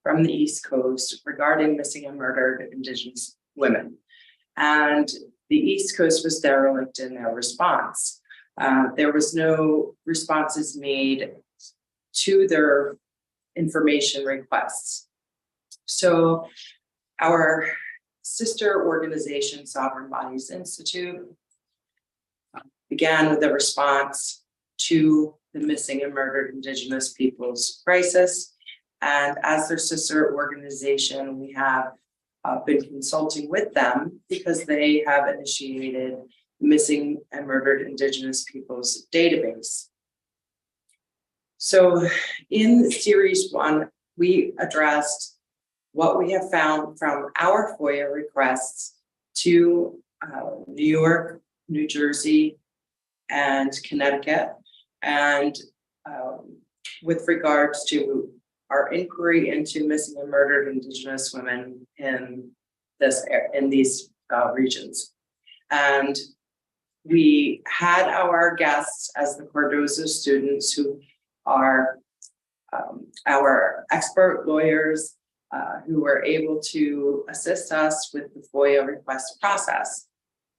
from the East Coast regarding missing and murdered Indigenous women. And the East Coast was derelict in their response. There was no responses made to their information requests. So our sister organization, Sovereign Bodies Institute, began with a response to the missing and murdered Indigenous Peoples Crisis. And as their sister organization, we have been consulting with them because they have initiated the Missing and Murdered Indigenous Peoples database. So in series 1, we addressed what we have found from our FOIA requests to New York, New Jersey, and Connecticut, and with regards to our inquiry into missing and murdered Indigenous women in these regions. And we had our guests as the Cardozo students, who are our expert lawyers who were able to assist us with the FOIA request process.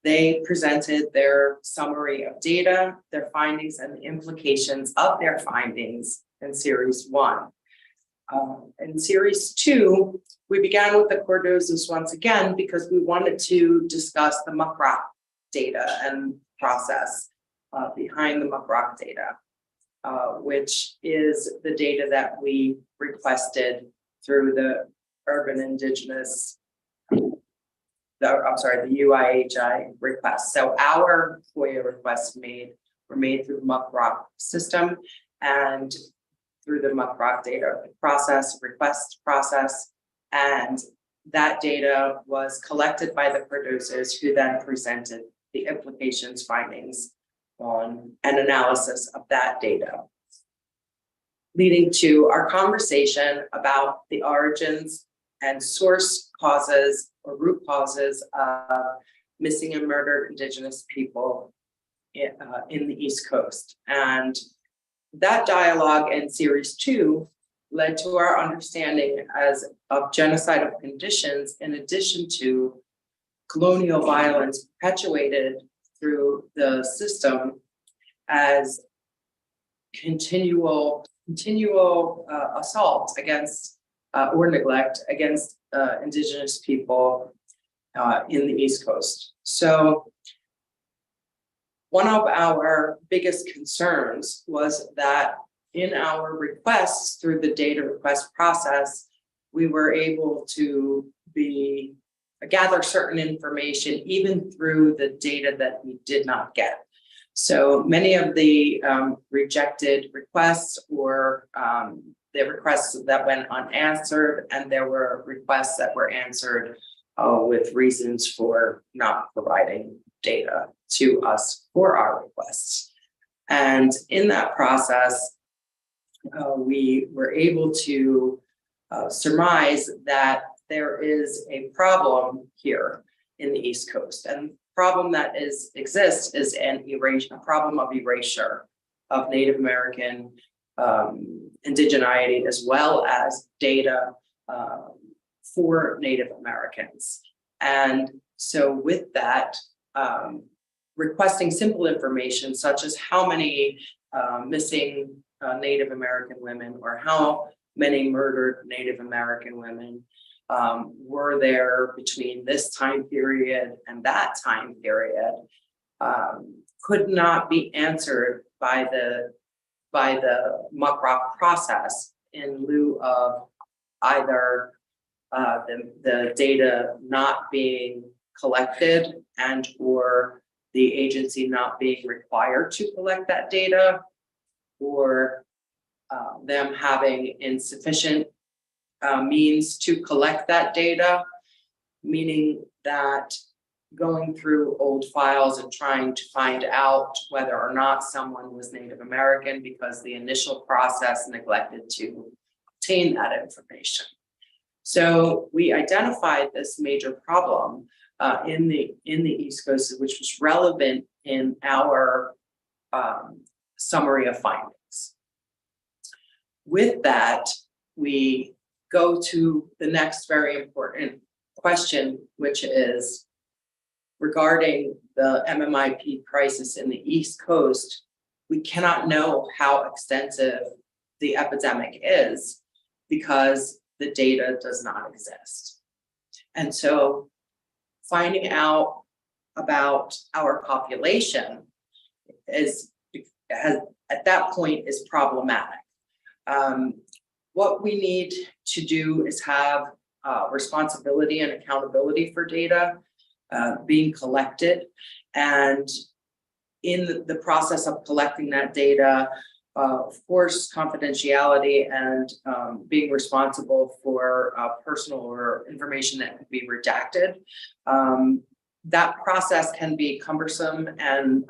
They presented their summary of data, their findings, and the implications of their findings in series 1. In series 2, we began with the Cordozos once again because we wanted to discuss the MMIWGT data and process behind the MMIWGT data, which is the data that we requested through the Urban Indigenous, the UIHI request. So our FOIA requests were made through the MMIWGT system and through the MMIWGT data process, request process, and that data was collected by the Cordozos, who then presented the implications, findings on an analysis of that data, leading to our conversation about the origins and source causes or root causes of missing and murdered Indigenous people in the East Coast. And that dialogue in series 2 led to our understanding of genocidal conditions, in addition to colonial violence perpetuated through the system as continual assault against or neglect against Indigenous people in the East Coast. So one of our biggest concerns was that in our requests through the data request process, we were able to gather certain information even through the data that we did not get. So many of the rejected requests or the requests that went unanswered, and there were requests that were answered with reasons for not providing data to us for our requests. And in that process, we were able to surmise that there is a problem here in the East Coast. And the problem that exists is a problem of erasure of Native American indigeneity, as well as data for Native Americans. And so with that, requesting simple information such as how many missing Native American women or how many murdered Native American women were there between this time period and that time period could not be answered by the MMIWGT process, in lieu of either the data not being collected and or the agency not being required to collect that data, or them having insufficient means to collect that data, meaning that going through old files and trying to find out whether or not someone was Native American because the initial process neglected to obtain that information. So we identified this major problem in the East Coast, which was relevant in our summary of findings. With that, we go to the next very important question, which is regarding the MMIP crisis in the East Coast. We cannot know how extensive the epidemic is because the data does not exist. And so finding out about our population at that point is problematic. What we need to do is have responsibility and accountability for data being collected, and in the process of collecting that data, of course, confidentiality and being responsible for personal or information that could be redacted. That process can be cumbersome and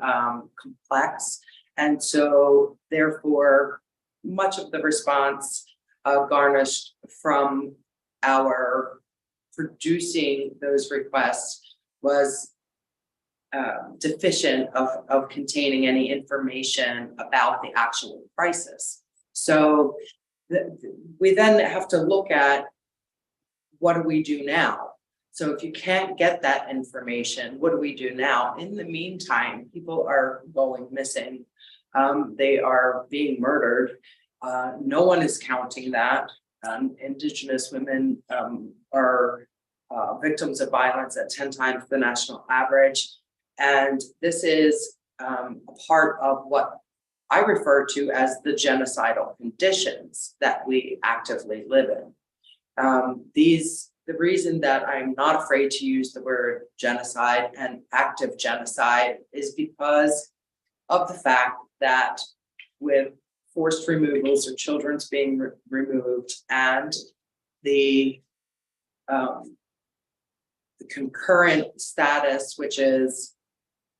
complex. And so therefore, much of the response garnished from our producing those requests was deficient of containing any information about the actual crisis. So we then have to look at, what do we do now? So if you can't get that information, what do we do now? In the meantime, people are going missing. They are being murdered. No one is counting that. Indigenous women are victims of violence at 10 times the national average. And this is a part of what I refer to as the genocidal conditions that we actively live in. The reason that I'm not afraid to use the word genocide and active genocide is because of the fact that with forced removals or children's being removed and the concurrent status, which is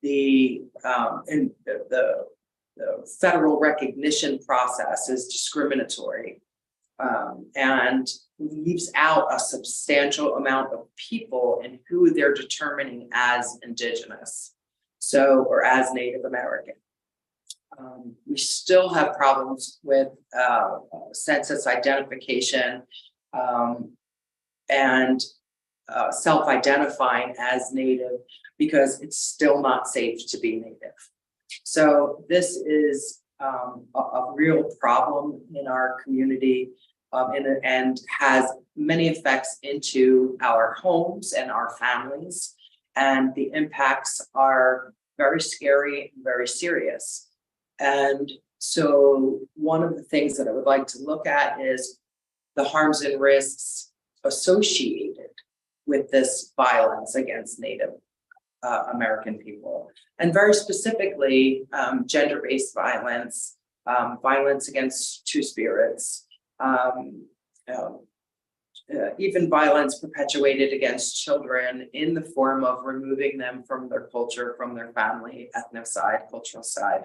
the federal recognition process, is discriminatory and leaves out a substantial amount of people and who they're determining as Indigenous, or as Native American. We still have problems with census identification and self-identifying as Native because it's still not safe to be Native. So this is a real problem in our community and has many effects into our homes and our families. And the impacts are very scary and very serious. And so one of the things that I would like to look at is the harms and risks associated with this violence against Native American people. And very specifically, gender-based violence, violence against two-spirits, even violence perpetuated against children in the form of removing them from their culture, from their family, ethnic side, cultural side.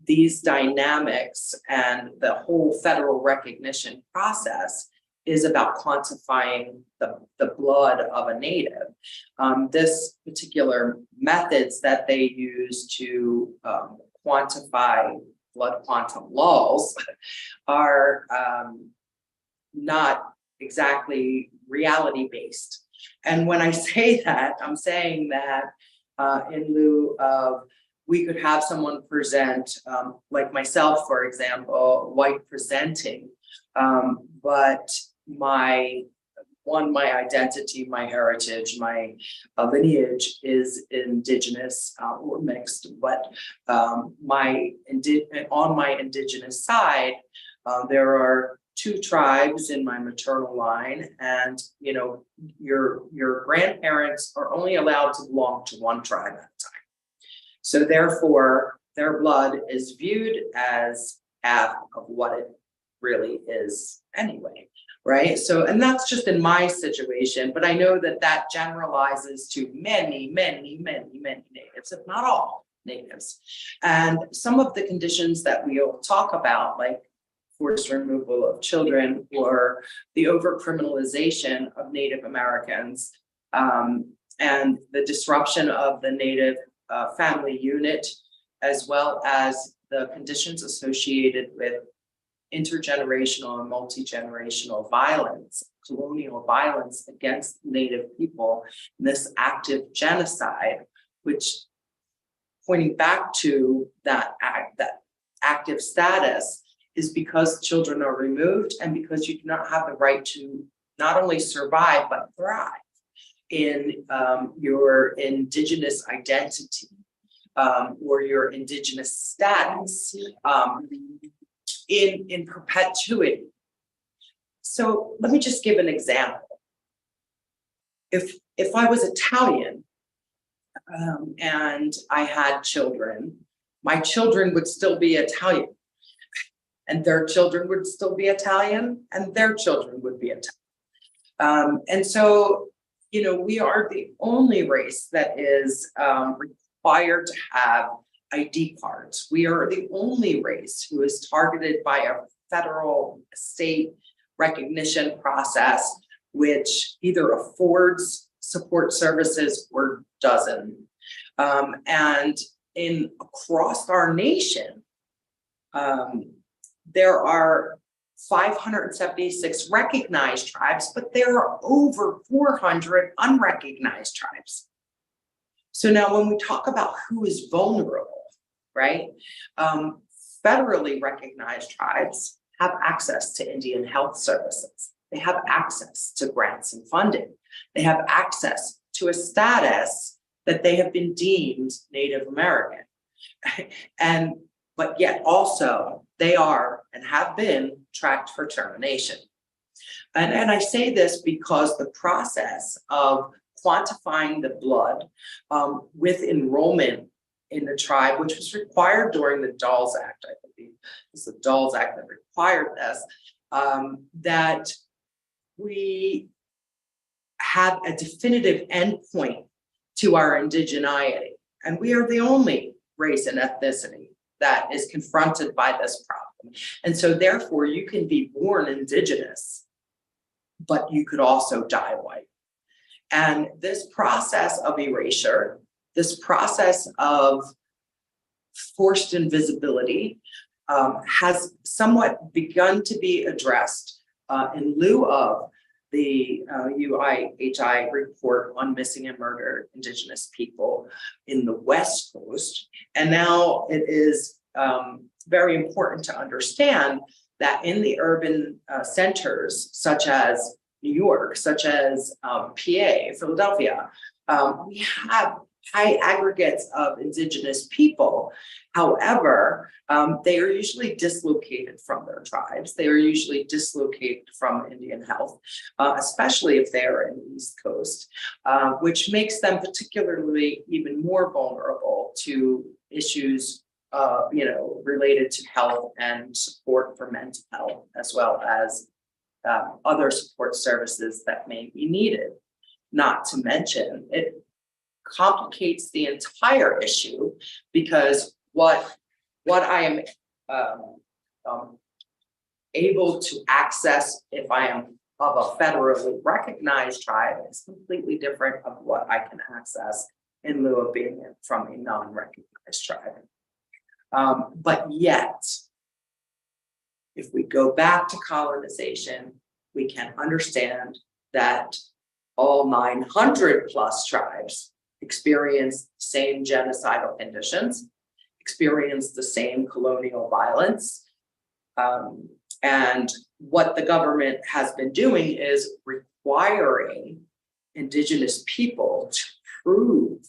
These dynamics and the whole federal recognition process is about quantifying the blood of a Native. This particular methods that they use to quantify blood quantum laws are not exactly reality-based. And when I say that, I'm saying that in lieu of, we could have someone present, like myself, for example, white presenting, but my identity, my heritage, my lineage is Indigenous or mixed, but on my Indigenous side, there are two tribes in my maternal line, and your grandparents are only allowed to belong to one tribe at a time. So therefore, their blood is viewed as half of what it really is anyway, right? So, and that's just in my situation, but I know that that generalizes to many, many, many, many Natives, if not all Natives. And some of the conditions that we'll talk about, like forced removal of children or the over-criminalization of Native Americans, and the disruption of the Native family unit, as well as the conditions associated with intergenerational and multi-generational violence, colonial violence against Native people, and this active genocide, which pointing back to that active status is because children are removed and because you do not have the right to not only survive, but thrive in your Indigenous identity or your Indigenous status in perpetuity. So let me just give an example. If I was Italian and I had children, my children would still be Italian, and their children would still be Italian, and their children would be Italian. And so, you know, we are the only race that is required to have ID cards. We are the only race who is targeted by a federal state recognition process, which either affords support services or doesn't. And across our nation, there are 576 recognized tribes, but there are over 400 unrecognized tribes. So now when we talk about who is vulnerable, right? Federally recognized tribes have access to Indian health services. They have access to grants and funding. They have access to a status that they have been deemed Native American. But yet also they are and have been tracked for termination. And I say this because the process of quantifying the blood with enrollment in the tribe, which was required during the Dawes Act, I believe, it's the Dawes Act that required this, that we have a definitive endpoint to our indigeneity. And we are the only race and ethnicity that is confronted by this problem. And so therefore you can be born indigenous, but you could also die white. And this process of erasure, this process of forced invisibility has somewhat begun to be addressed in lieu of the UIHI report on missing and murdered Indigenous people in the West Coast. And now it is very important to understand that in the urban centers, such as New York, such as PA, Philadelphia, we have high aggregates of Indigenous people. However, they are usually dislocated from their tribes. They are usually dislocated from Indian health, especially if they are in the East Coast, which makes them particularly even more vulnerable to issues related to health and support for mental health, as well as other support services that may be needed. Not to mention, it complicates the entire issue because what I am able to access if I am of a federally recognized tribe is completely different of what I can access in lieu of being from a non-recognized tribe. But yet, if we go back to colonization, we can understand that all 900 plus tribes experienced the same genocidal conditions, experienced the same colonial violence. And what the government has been doing is requiring Indigenous people to prove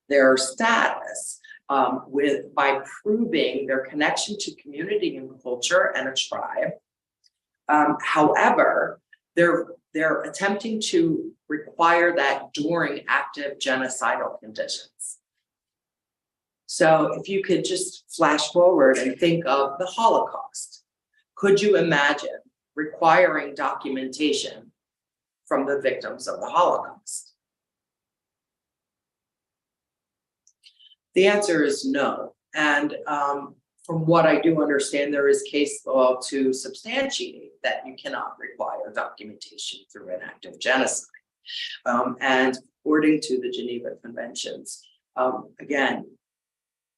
their status by proving their connection to community and culture and a tribe. However, they're attempting to require that during active genocidal conditions. So if you could just flash forward and think of the Holocaust, could you imagine requiring documentation from the victims of the Holocaust? The answer is no. And from what I do understand, there is case law to substantiate that you cannot require documentation through an active genocide. And according to the Geneva Conventions, again,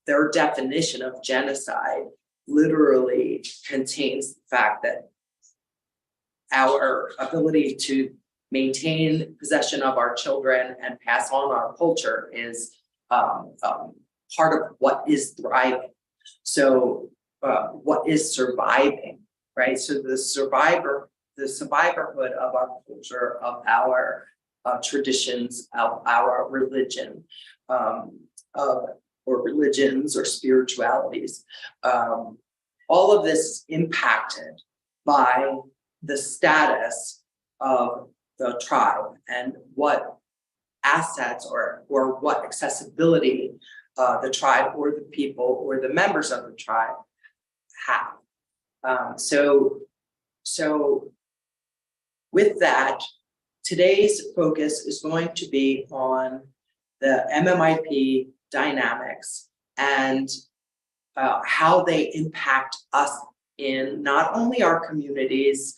their definition of genocide literally contains the fact that our ability to maintain possession of our children and pass on our culture is part of what is thriving. So what is surviving, right? So the survivorhood of our culture, of our traditions, of our religion, or religions or spiritualities, all of this is impacted by the status of the tribe and what assets or what accessibility the tribe or the people or the members of the tribe have. So with that, today's focus is going to be on the MMIP dynamics and how they impact us in not only our communities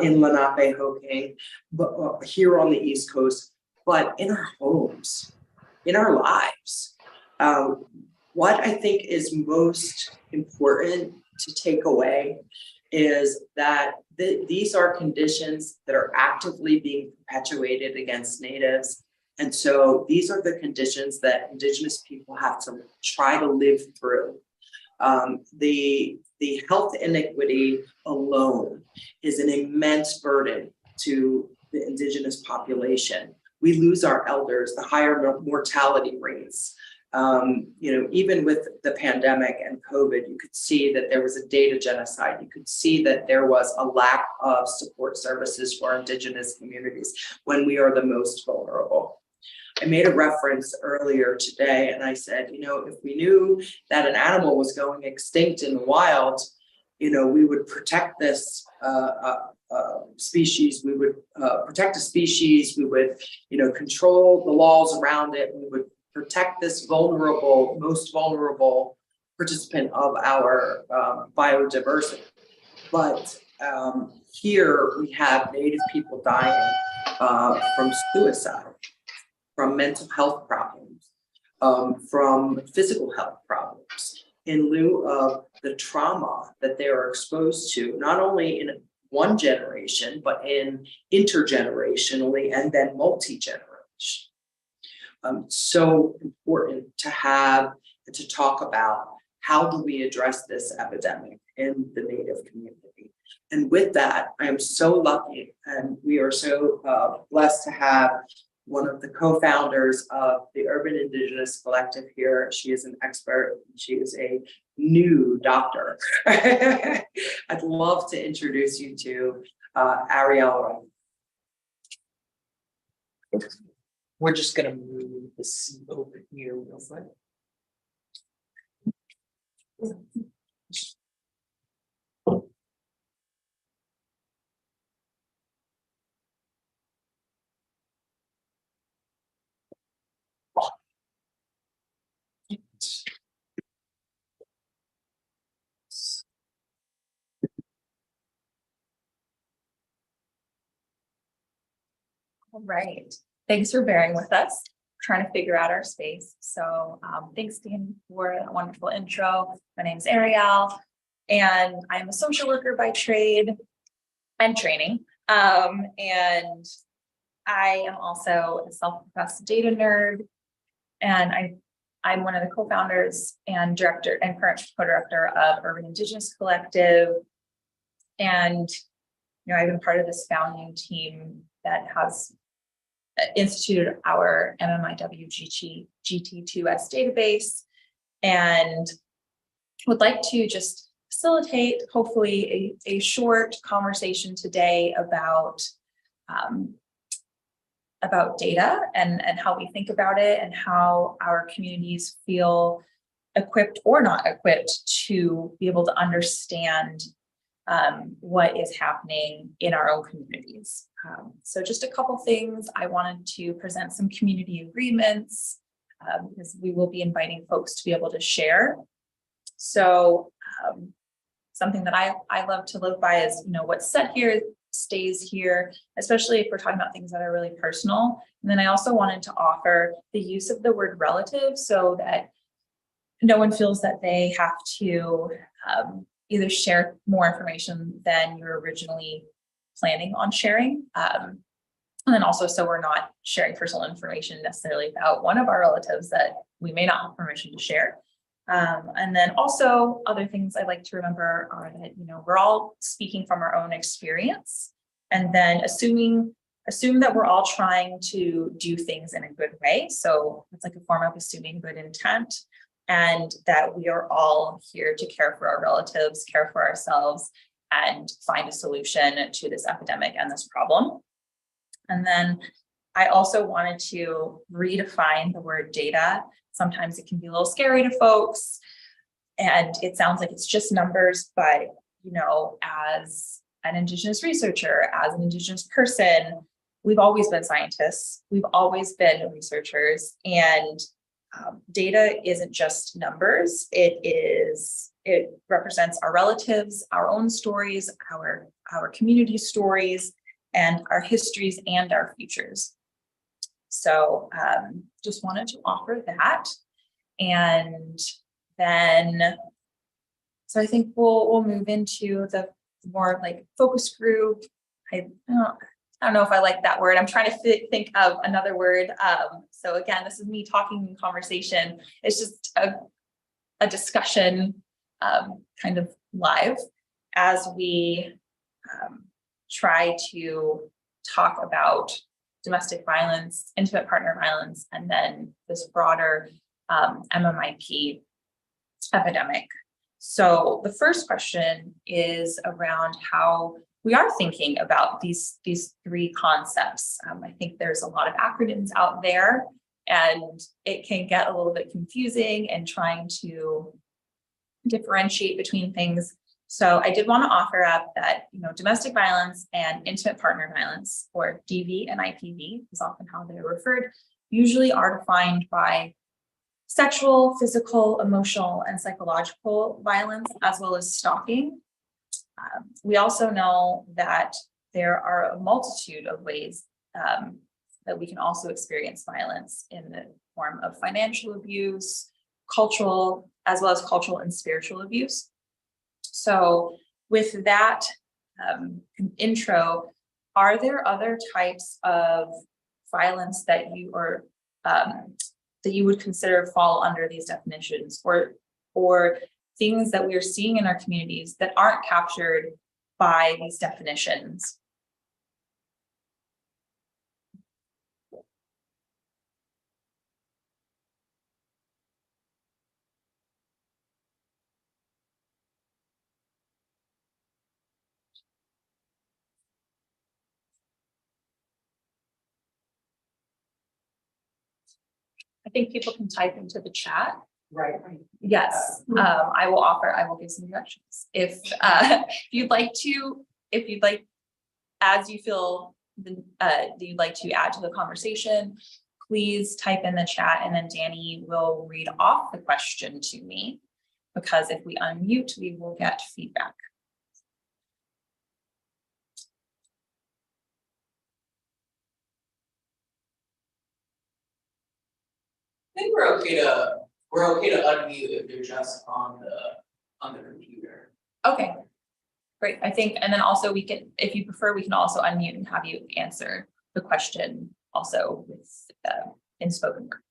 in Lenapehoking, but here on the East Coast, but in our homes, in our lives. What I think is most important to take away is that these are conditions that are actively being perpetuated against Natives. And so these are the conditions that Indigenous people have to try to live through. The health inequity alone is an immense burden to the Indigenous population. We lose our elders, the higher mortality rates. Even with the pandemic and COVID, you could see that there was a data genocide. You could see that there was a lack of support services for Indigenous communities when we are the most vulnerable. I made a reference earlier today and I said, if we knew that an animal was going extinct in the wild, we would protect this species, we would protect the species, we would, control the laws around it, we would protect this most vulnerable participant of our biodiversity. But here we have Native people dying from suicide, from mental health problems, from physical health problems, in lieu of the trauma that they are exposed to, not only in one generation, but in intergenerationally and then multi-generation. So important to have and to talk about how do we address this epidemic in the Native community. And with that, I am so lucky and we are so blessed to have one of the co-founders of the Urban Indigenous Collective here. She is an expert. She is a new doctor. I'd love to introduce you to Ariel. We're just gonna move the seat over here real quick. All right, thanks for bearing with us, trying to figure out our space. So thanks, Dean, for a wonderful intro. My name is Ariel, and I'm a social worker by trade and training. And I am also a self-professed data nerd, and I'm one of the co-founders and director and current co-director of Urban Indigenous Collective. And I've been part of this founding team that has instituted our MMIWGT2S database, and would like to just facilitate, hopefully, a short conversation today about data and how we think about it and how our communities feel equipped or not equipped to be able to understand what is happening in our own communities. So just a couple things. I wanted to present some community agreements because we will be inviting folks to be able to share. So something that I love to live by is, what's set here stays here, especially if we're talking about things that are really personal. And then I also wanted to offer the use of the word relative so that no one feels that they have to either share more information than you're originally planning on sharing. And then also, so we're not sharing personal information necessarily about one of our relatives that we may not have permission to share. And then also other things I like to remember are that, we're all speaking from our own experience, and then assume that we're all trying to do things in a good way. So it's like a form of assuming good intent, and that we are all here to care for our relatives, care for ourselves, and find a solution to this epidemic and this problem. And then I also wanted to redefine the word data. Sometimes it can be a little scary to folks, and it sounds like it's just numbers, but as an Indigenous researcher, as an Indigenous person, we've always been scientists, we've always been researchers, and data isn't just numbers. It represents our relatives, our own stories, our community stories, and our histories and our futures. So just wanted to offer that. And then, so I think we'll move into the more like focus group. I don't know if I like that word. I'm trying to think of another word. So again, this is me talking in conversation. It's just a discussion kind of live as we try to talk about domestic violence, intimate partner violence, and then this broader MMIP epidemic. So the first question is around how we are thinking about these three concepts. I think there's a lot of acronyms out there, and it can get a little bit confusing and trying to differentiate between things. So I did want to offer up that, domestic violence and intimate partner violence, or DV and IPV is often how they're referred, usually are defined by sexual, physical, emotional, and psychological violence, as well as stalking. We also know that there are a multitude of ways that we can also experience violence in the form of financial abuse, cultural, as well as cultural and spiritual abuse. So with that intro, are there other types of violence that you would consider fall under these definitions, or things that we are seeing in our communities that aren't captured by these definitions? I think people can type into the chat. Right. Yes, I will give some directions. If you'd like, as you feel that you'd like to add to the conversation, please type in the chat, and then Danny will read off the question to me, because if we unmute, we will get feedback. I think we're okay to unmute if you're just on the computer. Okay, great. I think, and then also we can, if you prefer, we can also unmute and have you answer the question also with in spoken word.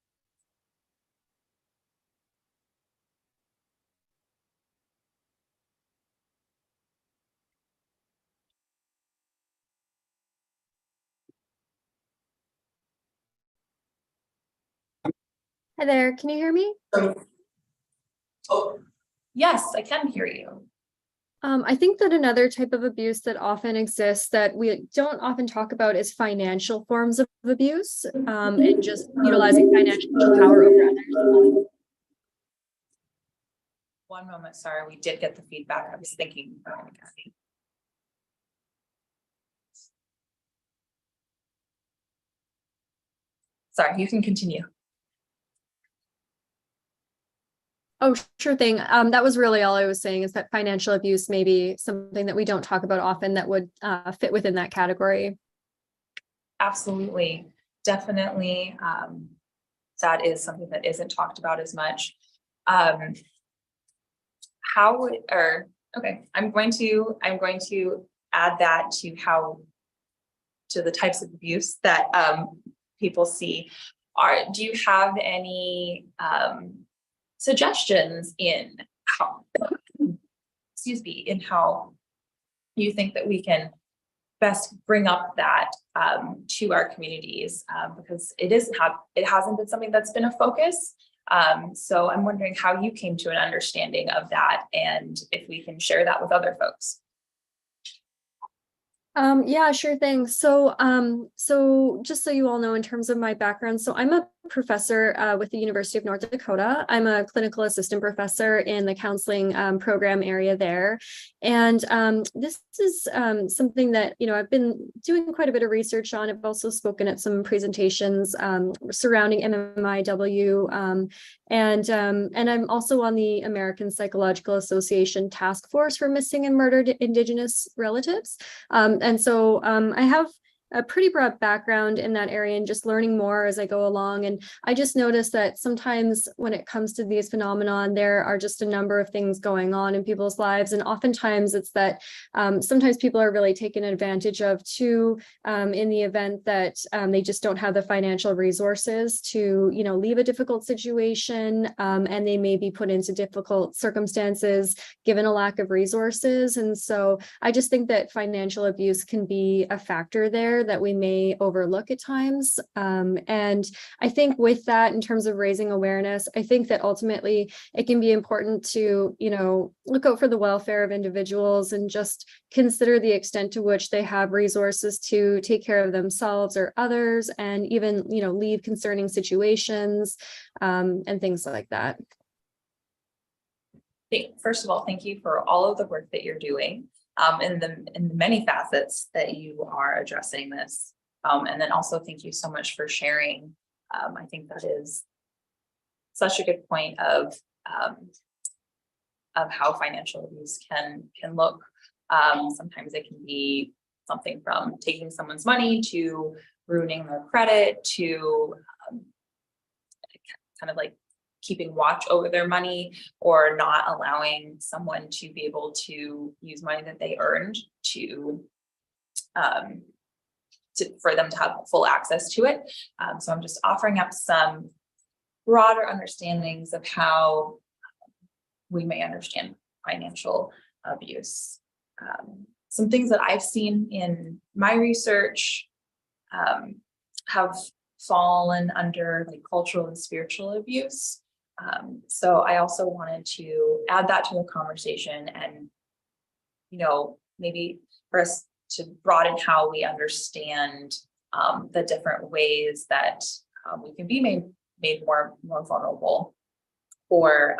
Hi there, can you hear me? Oh, Yes, I can hear you. I think that another type of abuse that often exists that we don't often talk about is financial forms of abuse, and just utilizing financial power over others. One moment, sorry, we did get the feedback. I was thinking. Sorry, you can continue. Oh, sure thing. That was really all I was saying, is that financial abuse may be something that we don't talk about often that would fit within that category. Absolutely, definitely. That is something that isn't talked about as much. Okay, I'm going to add that to the types of abuse that people see. Do you have any suggestions in how, in how you think that we can best bring up that to our communities, because it hasn't been something that's been a focus. So I'm wondering how you came to an understanding of that and if we can share that with other folks. Yeah, sure thing. So just so you all know, in terms of my background, so I'm a professor with the University of North Dakota. I'm a clinical assistant professor in the counseling program area there. And this is something that, I've been doing quite a bit of research on. I've also spoken at some presentations surrounding MMIW. And I'm also on the American Psychological Association Task Force for Missing and Murdered Indigenous Relatives. And so I have a pretty broad background in that area and just learning more as I go along. And I just noticed that sometimes when it comes to these phenomenon, there are just a number of things going on in people's lives. And oftentimes it's that sometimes people are really taken advantage of too, in the event that they just don't have the financial resources to, leave a difficult situation, and they may be put into difficult circumstances given a lack of resources. And so I just think that financial abuse can be a factor there that we may overlook at times. And I think with that, in terms of raising awareness, I think that ultimately it can be important to, look out for the welfare of individuals and just consider the extent to which they have resources to take care of themselves or others, and even, leave concerning situations, and things like that. First of all, thank you for all of the work that you're doing. In the many facets that you are addressing this. And then also thank you so much for sharing. I think that is such a good point of how financial abuse can look. Sometimes it can be something from taking someone's money to ruining their credit to kind of like keeping watch over their money, or not allowing someone to be able to use money that they earned for them to have full access to it. So I'm just offering up some broader understandings of how we may understand financial abuse. Some things that I've seen in my research have fallen under like cultural and spiritual abuse. So I also wanted to add that to the conversation and, maybe for us to broaden how we understand the different ways that we can be made more vulnerable, or,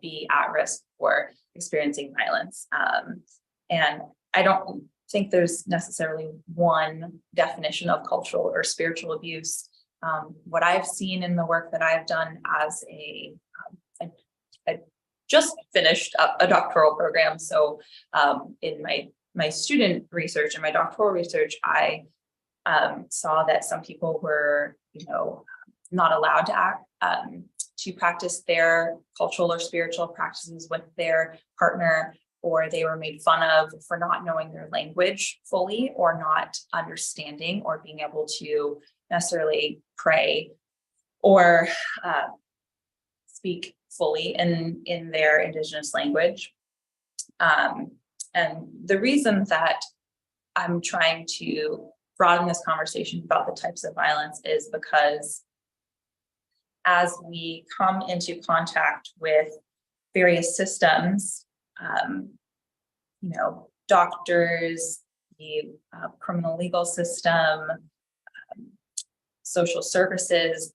be at risk for experiencing violence. And I don't think there's necessarily one definition of cultural or spiritual abuse. What I've seen in the work that I've done as I just finished up a doctoral program. So in my student research and my doctoral research, I saw that some people were, not allowed to practice their cultural or spiritual practices with their partner, or they were made fun of for not knowing their language fully, or not understanding or being able to necessarily pray or speak fully in their Indigenous language. And the reason that I'm trying to broaden this conversation about the types of violence is because as we come into contact with various systems, doctors, the criminal legal system, social services,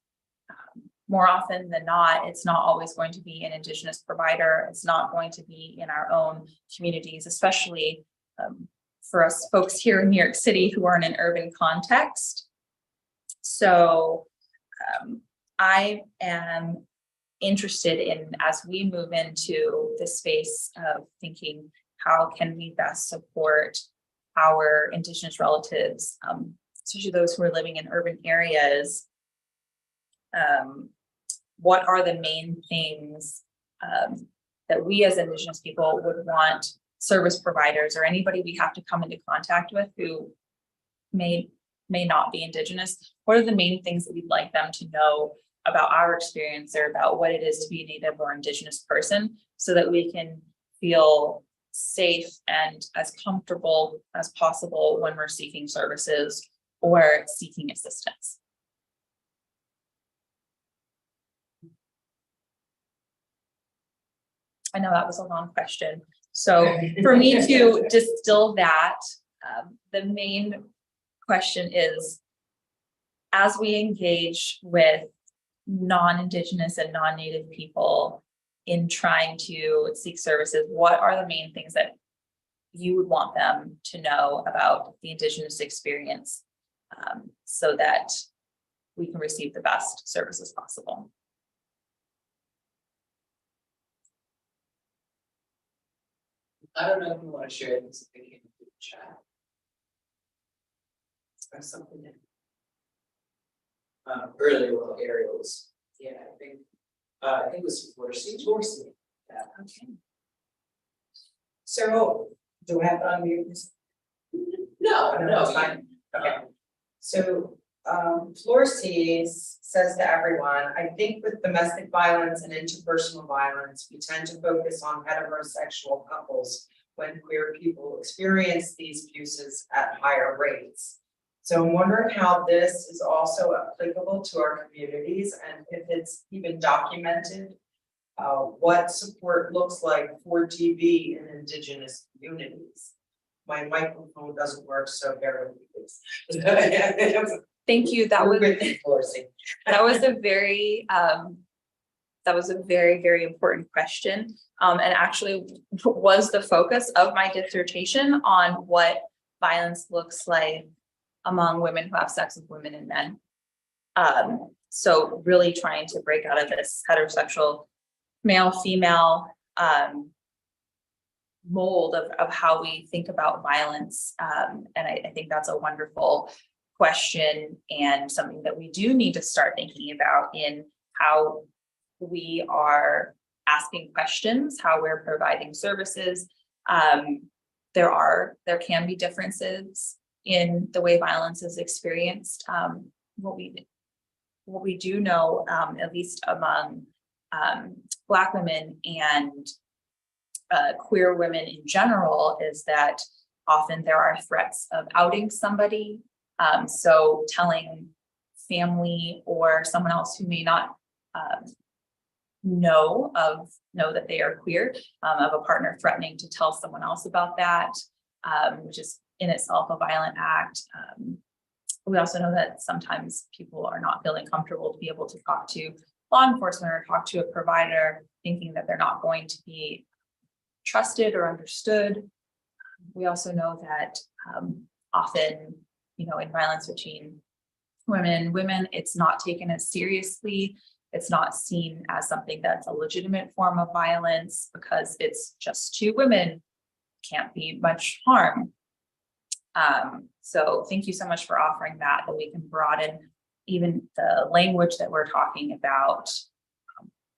more often than not, it's not always going to be an Indigenous provider. It's not going to be in our own communities, especially for us folks here in New York City who are in an urban context. So I am interested in, as we move into the space of thinking, how can we best support our Indigenous relatives, especially those who are living in urban areas? What are the main things that we as Indigenous people would want service providers or anybody we have to come into contact with who may not be Indigenous, what are the main things that we'd like them to know about our experience or about what it is to be a Native or Indigenous person, so that we can feel safe and as comfortable as possible when we're seeking services or seeking assistance. I know that was a long question. So for me to distill that, the main question is, as we engage with non-Indigenous and non-Native people in trying to seek services, what are the main things that you would want them to know about the Indigenous experience, so that we can receive the best services possible? I don't know if you want to share this in the chat. Or something. Earlier while Ariel was, I think it was Forcey. Yeah. Okay. So, do I have to unmute this? No, it's fine. Okay. So, Floor C's says to everyone, I think with domestic violence and interpersonal violence, we tend to focus on heterosexual couples when queer people experience these abuses at higher rates. So I'm wondering how this is also applicable to our communities, and if it's even documented, what support looks like for DV in Indigenous communities. My microphone doesn't work, so bear with me, please. Thank you. That was a very very important question, and actually was the focus of my dissertation on what violence looks like among women who have sex with women and men. So really trying to break out of this heterosexual male-female mold of how we think about violence. And I think that's a wonderful question and something that we do need to start thinking about in how we are asking questions, how we're providing services. There can be differences in the way violence is experienced. What we do know, at least among Black women and queer women in general, is that often there are threats of outing somebody. So telling family or someone else who may not know that they are queer, of a partner threatening to tell someone else about that, which is in itself a violent act. We also know that sometimes people are not feeling comfortable to be able to talk to law enforcement or talk to a provider, thinking that they're not going to be trusted or understood. We also know that often, in violence between women, it's not taken as seriously. It's not seen as something that's a legitimate form of violence because it's just two women, can't be much harm. So thank you so much for offering that we can broaden even the language that we're talking about,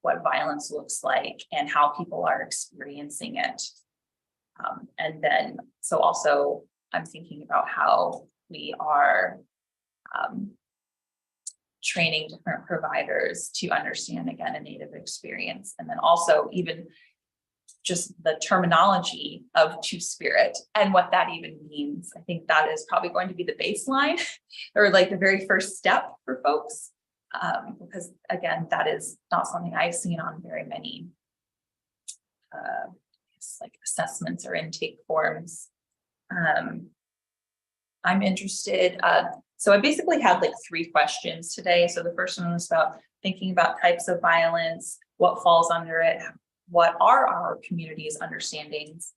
what violence looks like and how people are experiencing it. And then, so also I'm thinking about how we are training different providers to understand, again, a Native experience. And then also even just the terminology of Two-Spirit and what that even means. I think that is probably going to be the baseline or like the very first step for folks. Because again, that is not something I've seen on very many like assessments or intake forms. I'm interested. So I basically had like 3 questions today. So the first one was about thinking about types of violence, what falls under it, what are our community's understandings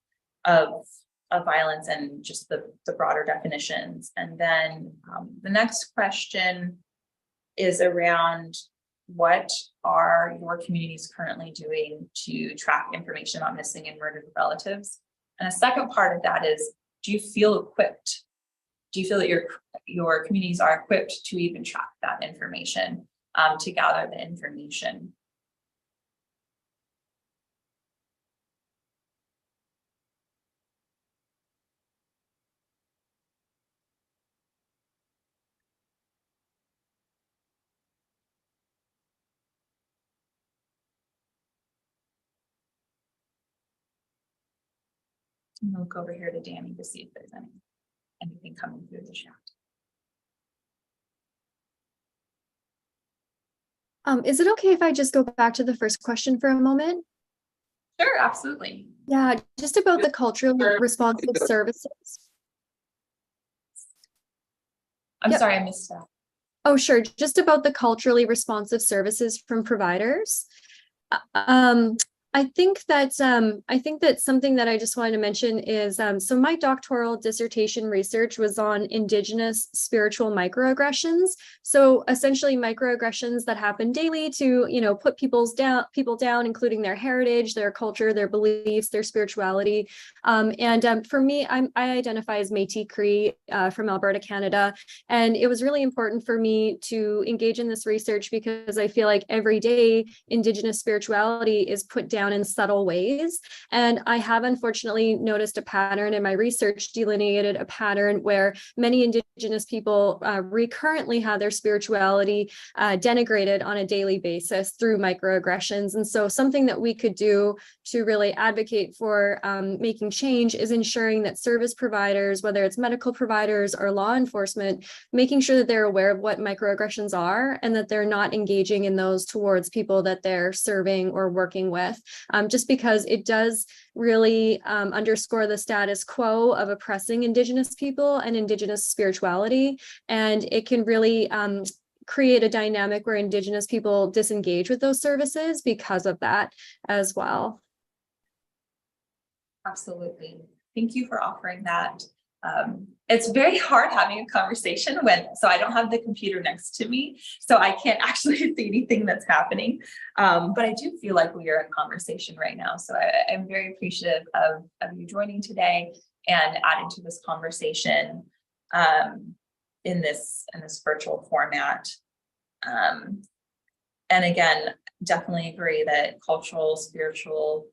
of violence and just the broader definitions. And then the next question is around what are your communities currently doing to track information about missing and murdered relatives? And a second part of that is, do you feel equipped? Do you feel that your communities are equipped to even track that information, to gather the information? And we'll go over here to Danny to see if there's anything coming through the chat. Is it okay if I just go back to the first question for a moment? Sure, absolutely. Yeah, just about the culturally responsive services. I'm Yep. sorry, I missed that. Oh, sure. Just about the culturally responsive services from providers. I think that something that I just wanted to mention is so my doctoral dissertation research was on Indigenous spiritual microaggressions. So essentially microaggressions that happen daily to, you know, put people down, including their heritage, their culture, their beliefs, their spirituality. For me, I identify as Métis Cree from Alberta, Canada, and it was really important for me to engage in this research because I feel like every day Indigenous spirituality is put down in subtle ways. And I have unfortunately noticed a pattern in my research, delineated a pattern where many Indigenous people recurrently have their spirituality denigrated on a daily basis through microaggressions. And so something that we could do to really advocate for making change is ensuring that service providers, whether it's medical providers or law enforcement, making sure that they're aware of what microaggressions are and that they're not engaging in those towards people that they're serving or working with. Just because it does really underscore the status quo of oppressing Indigenous people and Indigenous spirituality. And it can really create a dynamic where Indigenous people disengage with those services because of that as well. Absolutely. Thank you for offering that. It's very hard having a conversation so I don't have the computer next to me, so I can't actually see anything that's happening. But I do feel like we are in conversation right now. So I'm very appreciative of you joining today and adding to this conversation in this virtual format. And again, definitely agree that cultural, spiritual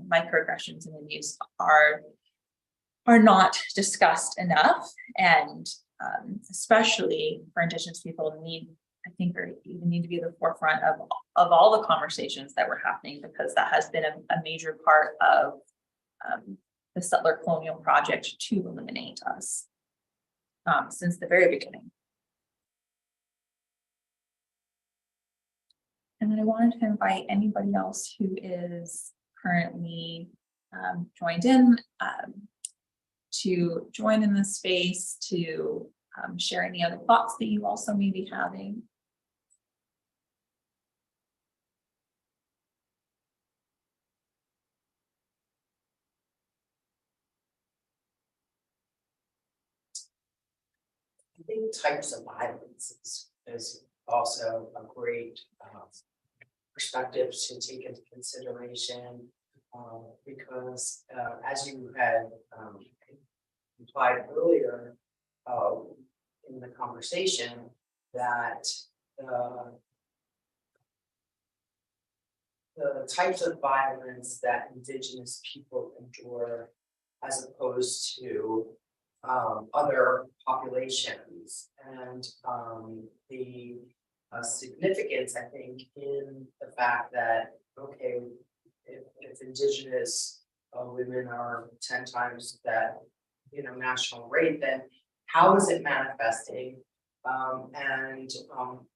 microaggressions and abuse are not discussed enough, and especially for Indigenous people need to be at the forefront of all the conversations that were happening, because that has been a major part of the settler colonial project to eliminate us since the very beginning. And then I wanted to invite anybody else who is currently joined in to join in this space, to share any other thoughts that you also may be having. I think types of violence is also a great perspective to take into consideration, because as you had implied earlier in the conversation, that the types of violence that Indigenous people endure as opposed to other populations, and the significance, I think, in the fact that, okay, if Indigenous women are 10 times that, national rate, then how is it manifesting?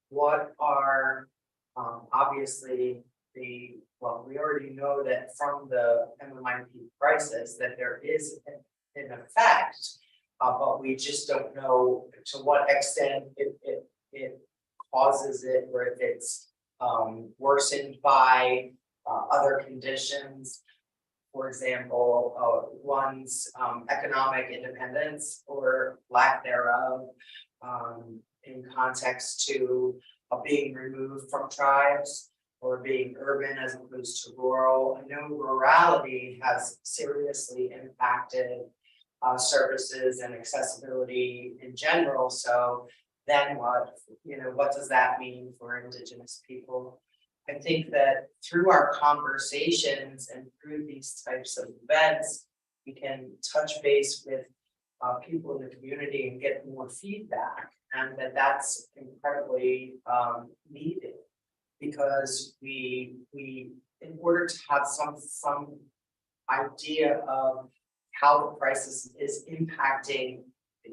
What are obviously we already know that from the MMIP crisis that there is an effect, but we just don't know to what extent it causes it, or if it's worsened by other conditions. For example, one's economic independence or lack thereof, in context to being removed from tribes or being urban as opposed to rural. I know rurality has seriously impacted services and accessibility in general. So then what does that mean for Indigenous people? I think that through our conversations and through these types of events, we can touch base with people in the community and get more feedback, and that's incredibly needed, because we in order to have some idea of how the crisis is impacting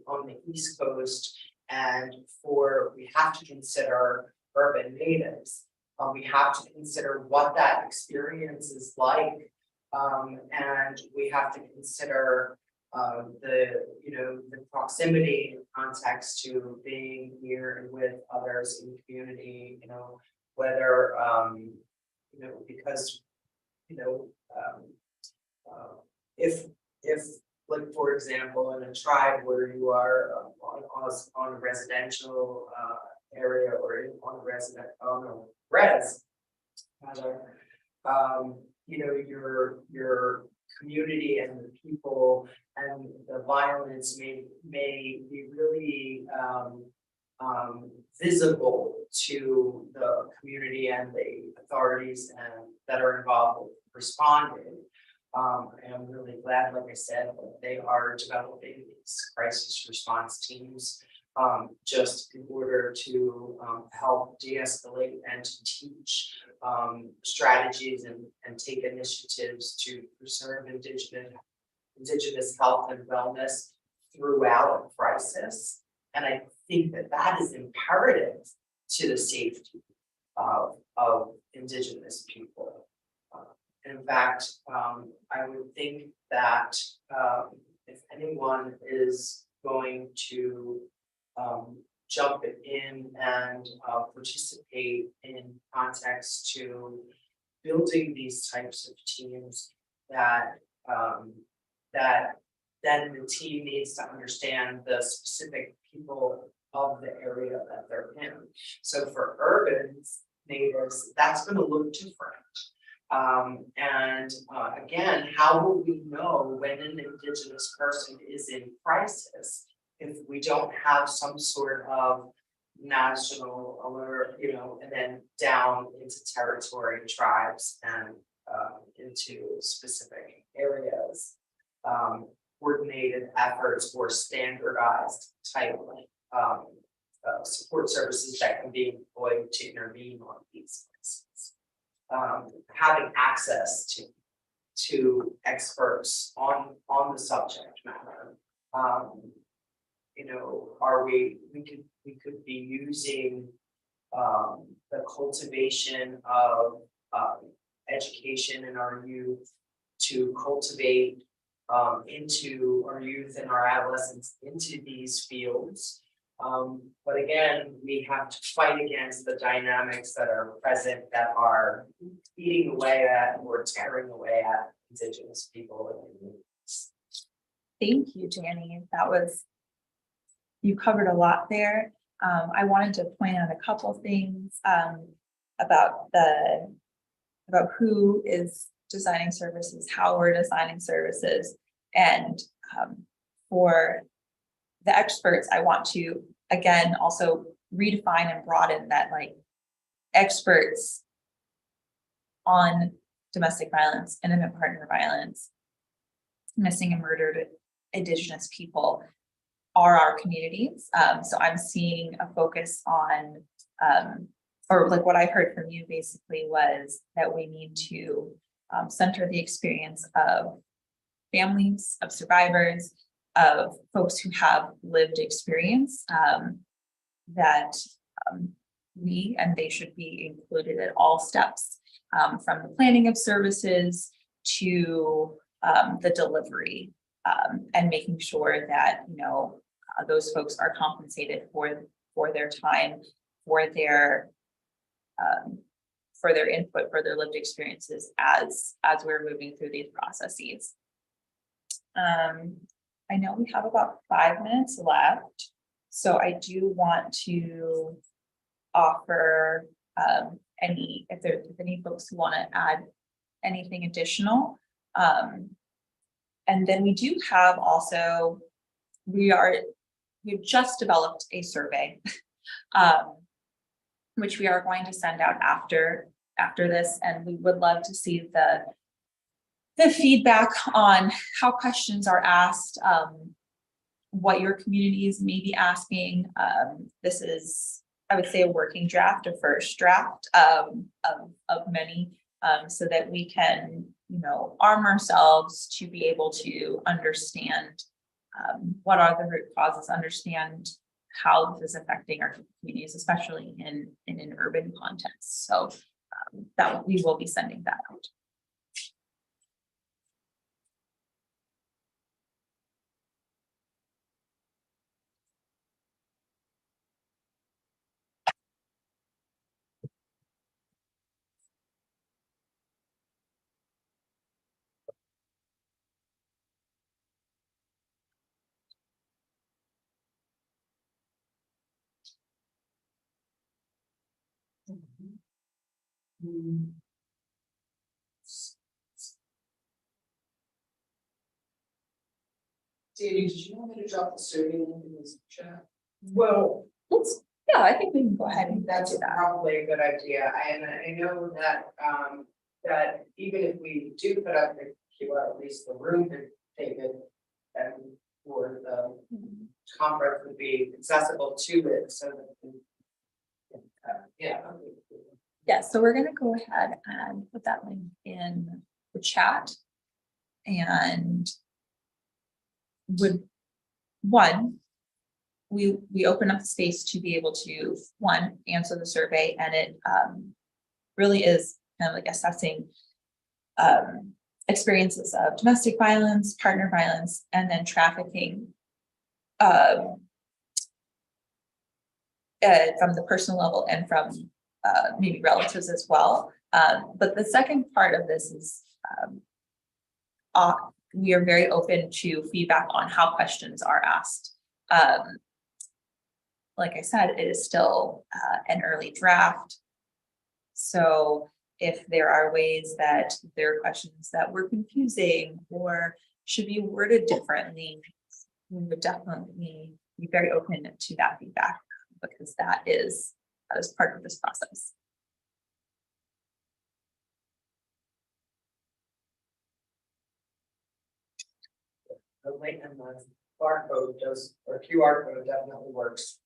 on the East Coast, and we have to consider urban natives. We have to consider what that experience is like, and we have to consider the proximity and context to being here and with others in the community, whether because if like, for example, in a tribe where you are on a residential area or on a res rather, your community and the people and the violence may be really visible to the community and the authorities and that are involved with responding. And I'm really glad, like I said, that they are developing these crisis response teams just in order to help de-escalate and to teach strategies and take initiatives to preserve Indigenous health and wellness throughout a crisis. And I think that is imperative to the safety of Indigenous people. In fact, I would think that if anyone is going to jump in and participate in context to building these types of teams, that then the team needs to understand the specific people of the area that they're in. So for urban natives, that's going to look different. Again, how will we know when an Indigenous person is in crisis if we don't have some sort of national alert, and then down into territory, tribes, and into specific areas, coordinated efforts or standardized type support services that can be employed to intervene on these cases. Having access to experts on the subject matter. We could be using the cultivation of education in our youth to cultivate into our youth and our adolescents into these fields. But again, we have to fight against the dynamics that are present that are eating away at or tearing away at Indigenous people. Thank you, Danny. You covered a lot there. I wanted to point out a couple things about who is designing services, how we're designing services, and for the experts, I want to again also redefine and broaden that, like, experts on domestic violence, intimate partner violence, missing and murdered Indigenous people are our communities. So I'm seeing a focus on, or like what I heard from you basically was that we need to center the experience of families, of survivors, of folks who have lived experience, that we and they should be included at all steps, from the planning of services to the delivery, and making sure that those folks are compensated for their time, for their input, for their lived experiences as we're moving through these processes. I know we have about 5 minutes left, so I do want to offer if there's any folks who want to add anything additional. And then we do have also, we've just developed a survey, which we are going to send out after this, and we would love to see the feedback on how questions are asked, what your communities may be asking. This is, I would say, a working draft, a first draft of many, so that we can, arm ourselves to be able to understand what are the root causes, understand how this is affecting our communities, especially in an urban context. So that we will be sending that out. Davey, did you want me to drop the survey link in this chat? Well, Yeah, I think we can go ahead and that's do that. probably a good idea, and I know that, that even if we do put up the QR, at least the room could take it. And for the conference would be accessible to it, so that. Yeah. Yeah, so we're going to go ahead and put that link in the chat. And we open up the space to be able to answer the survey, and it really is kind of like assessing experiences of domestic violence, partner violence, and then trafficking from the personal level and from maybe relatives as well. But the second part of this is we are very open to feedback on how questions are asked. Like I said, it is still an early draft. So if there are ways that there are questions that were confusing or should be worded differently, we would definitely be very open to that feedback, because that is part of this process. The link and the barcode does, or QR code definitely works.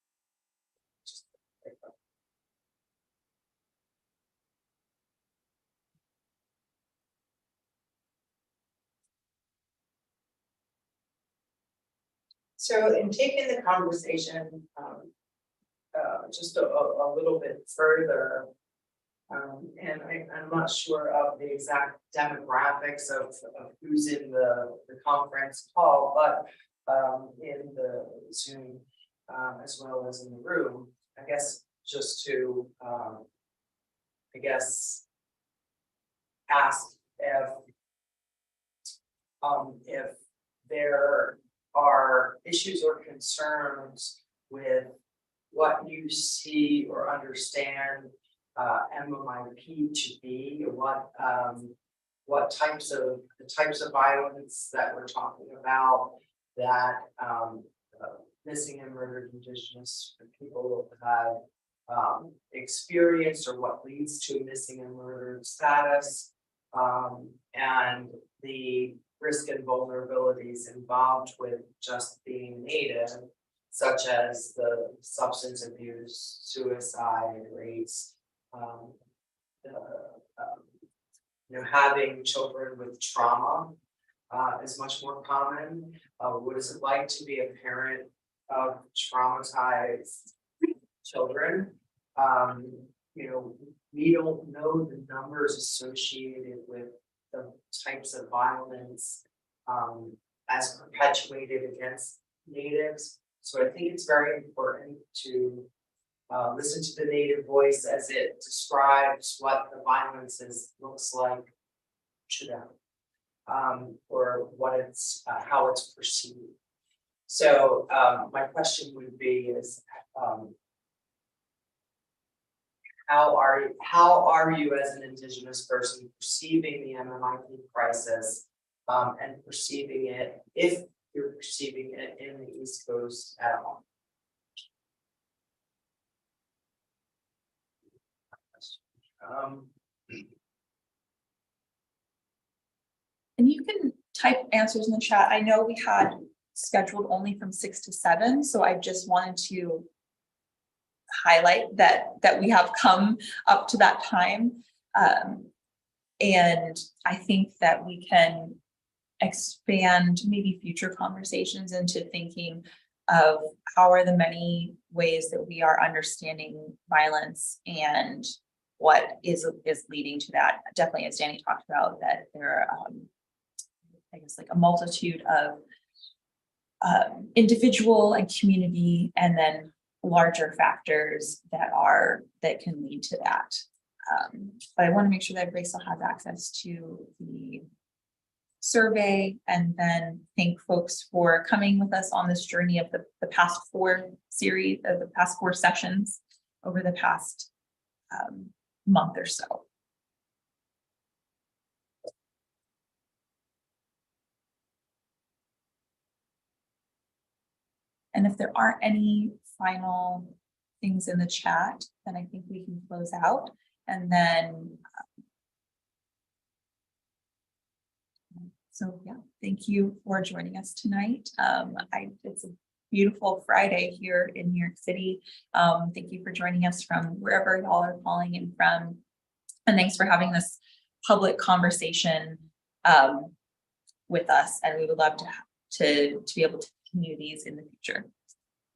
So in taking the conversation just a little bit further, and I'm not sure of the exact demographics of who's in the conference call, but in the Zoom as well as in the room, I guess just to ask if there are issues or concerns with what you see or understand MMIP to be, what types of violence that we're talking about that missing and murdered Indigenous people have experienced, or what leads to missing and murdered status, and the risk and vulnerabilities involved with just being Native, such as the substance abuse, suicide rates, having children with trauma is much more common. What is it like to be a parent of traumatized children? We don't know the numbers associated with the types of violence as perpetuated against Natives. So I think it's very important to listen to the Native voice as it describes what the violence looks like to them, or what it's how it's perceived. So my question would be is how are you as an Indigenous person perceiving the MMIP crisis, and perceiving it, if you're perceiving it in the East Coast at all? And you can type answers in the chat. I know we had scheduled only from 6 to 7, so I just wanted to highlight that we have come up to that time. And I think that we can expand maybe future conversations into thinking of how are the many ways that we are understanding violence and what is leading to that. Definitely, as Danny talked about, that there are, I guess, like a multitude of individual and community, and then larger factors that can lead to that. But I want to make sure that everybody still has access to the survey, and then thank folks for coming with us on this journey of the past 4 series of the past 4 sessions over the past month or so. And if there aren't any final things in the chat, then I think we can close out. And then, so yeah, thank you for joining us tonight. It's a beautiful Friday here in New York City. Thank you for joining us from wherever y'all are calling in from. And thanks for having this public conversation with us. And we would love to be able to continue these in the future.